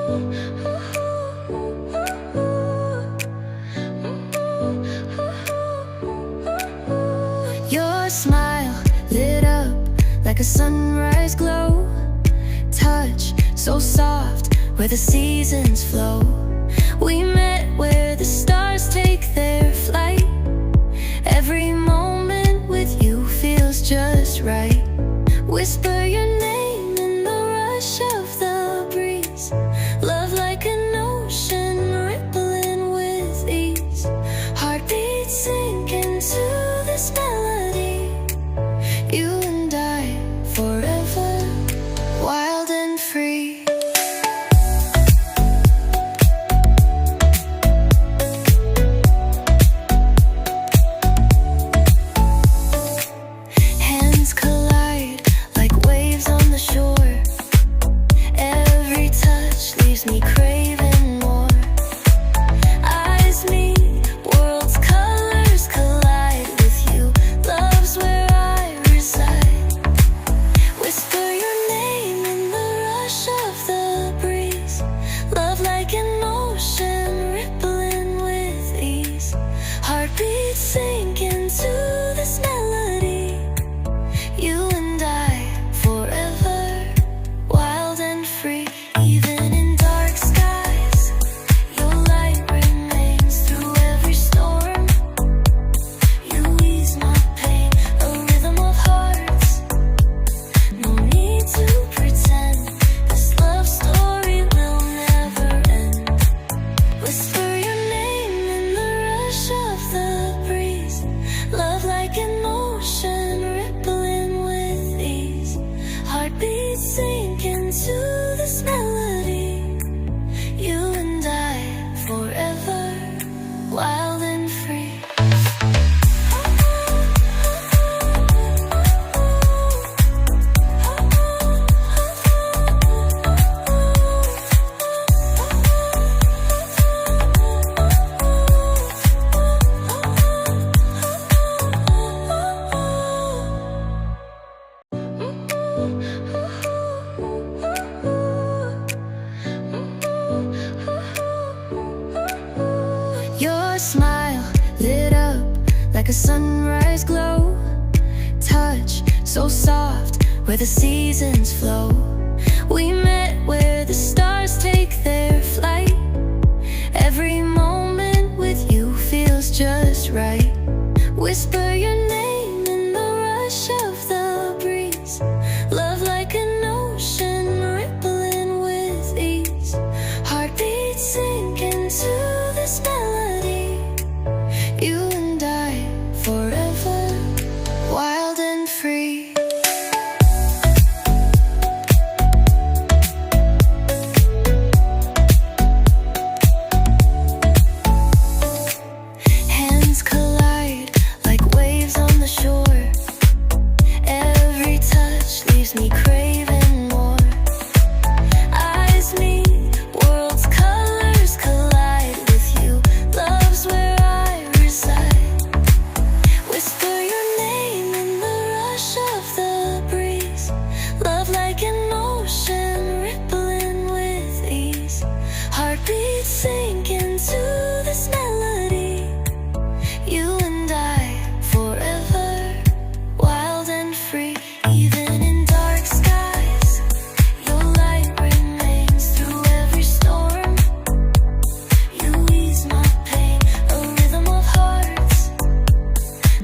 Your smile lit up like a sunrise glow. Touch so soft where the seasons flow. We met where the stars take their flight. Every moment with you feels just right. Whisper your name in the rush of the breeze. Love like an ocean rippling with ease. Heartbeats sink into this melody. You and I forever, wild and free. Hands collide like waves on the shore. Every touch leaves me craving more. Eyes meet, worlds' colors collide with you. Love's where I reside. Whisper your name in the rush of the breeze. Love like an ocean rippling with ease. Heartbeats sink into this melody. You and I forever, wild and free. Even in dark skies, your light remains through every storm. You ease my pain, a rhythm of hearts. No need to pretend, this love story will never end. Whisper your name in the rush of the breeze. Love like an ocean rippling with ease. Heartbeats sink into this melody. You and I forever, wild and free. Your smile lit up like a sunrise glow. Touch so soft where the seasons flow. We met where the stars take their flight. Every moment with you feels just right. Whisper your name in the rush of the breeze. Love like an ocean rippling with ease. Heartbeats sink into this melody. You and I forever, wild and free. Hands collide like waves on the shore. Every touch leaves me craving more. Eyes meet, worlds' colors collide with you. Love's where I reside. Whisper your name in the rush of the breeze. Love like an ocean rippling with ease. Heartbeats sink into this melody. You and I forever, wild and free. Even in dark skies, your light remains through every storm. You ease my pain, a rhythm of hearts.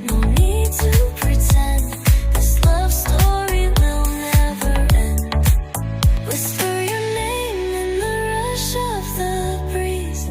No need to pretend, this love story will never end. Whisper your name in the rush of the breeze.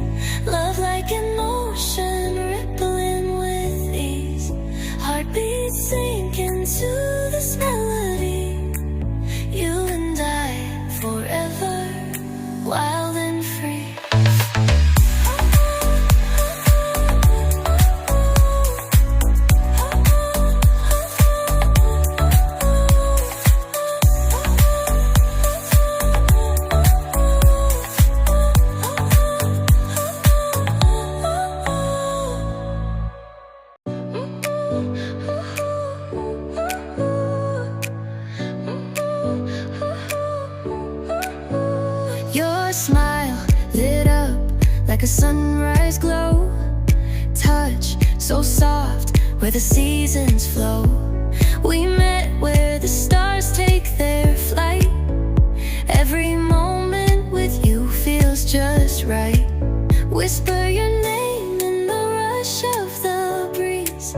Your smile lit up like a sunrise glow. Touch so soft where the seasons flow. We met where the stars take their flight. Every moment with you feels just right. Whisper your name in the rush of the breeze.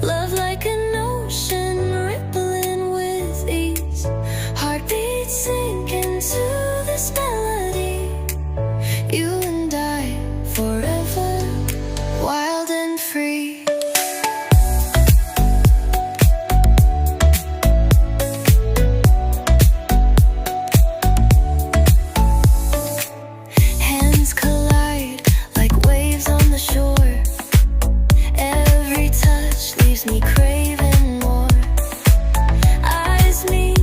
Love like an ocean rippling with ease. Heartbeats sink into this melody. You and I forever, wild and free. Hands collide like waves on the shore. Every touch leaves me craving more. Eyes meet,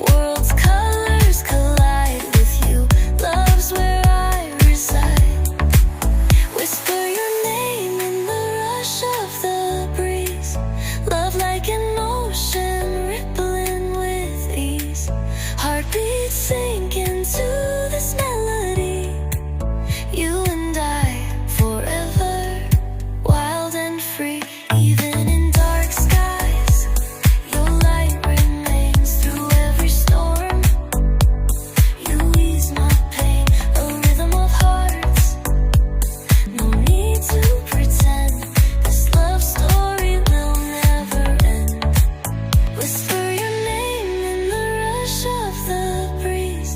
worlds' colors collide with you. Love's where I reside. Whisper your name in the rush of the breeze. Love like an ocean rippling with ease. Heartbeats sink into this melody. You and I forever, wild and free. Even in dark skies, your light remains through every storm. You ease my pain, a rhythm of hearts. No need to pretend, this love story will never end. Whisper your name in the rush of the breeze.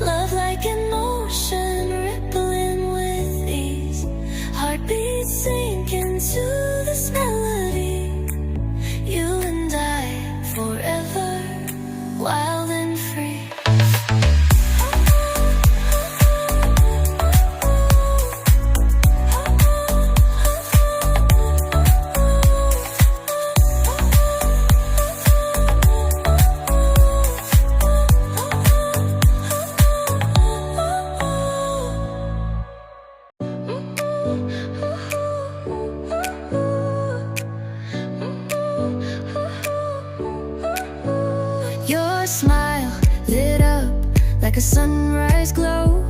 Love like an ocean rippling with ease. Heartbeats sink into this melody. You and I forever, wild and free. Your smile lit up like a sunrise glow.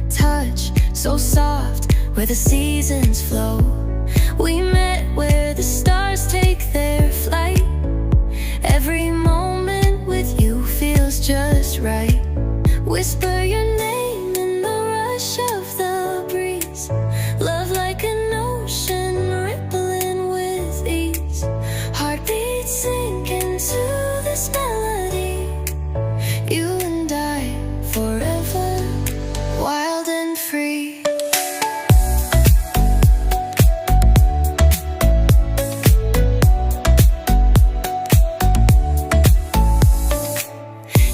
Touch so soft where the seasons flow. We met where the stars take their flight. Every moment with you feels just right. Whisper your name in the rush of the breeze. Love like an ocean rippling with ease. Heartbeats sink into this melody. You and I forever, wild and free.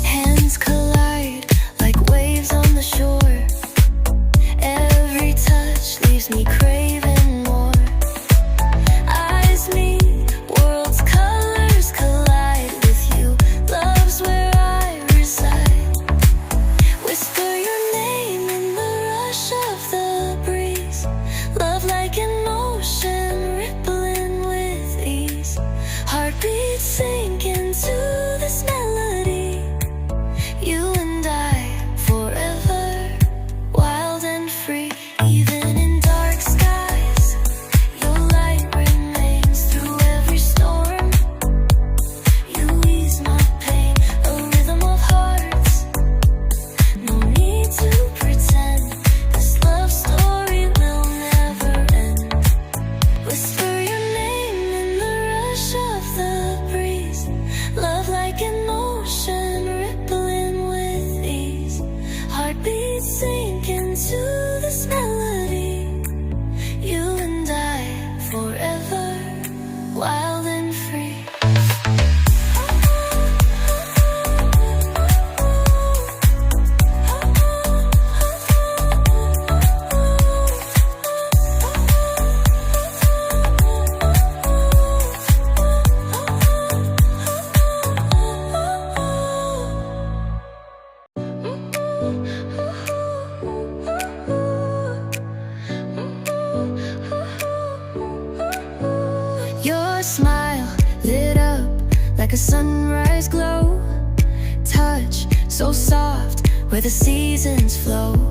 Hands collide like waves on the shore. Every touch leaves me craving more. Eyes meet, worlds' colors collide with you. Love's where I reside. Whisper your name in the rush of the breeze. Love like an ocean rippling with ease. Heartbeats sink into this melody. You and I forever, wild and free. Even in dark skies, your light remains through every storm. You ease my pain, a rhythm of hearts. No need to pretend, this love story will never end. Whisper your name in the rush of the breeze. Love like an ocean rippling with ease. Heartbeats sink into this melody. You and I forever, wild and free. Your smile lit up like a sunrise glow. Touch so soft where the seasons flow.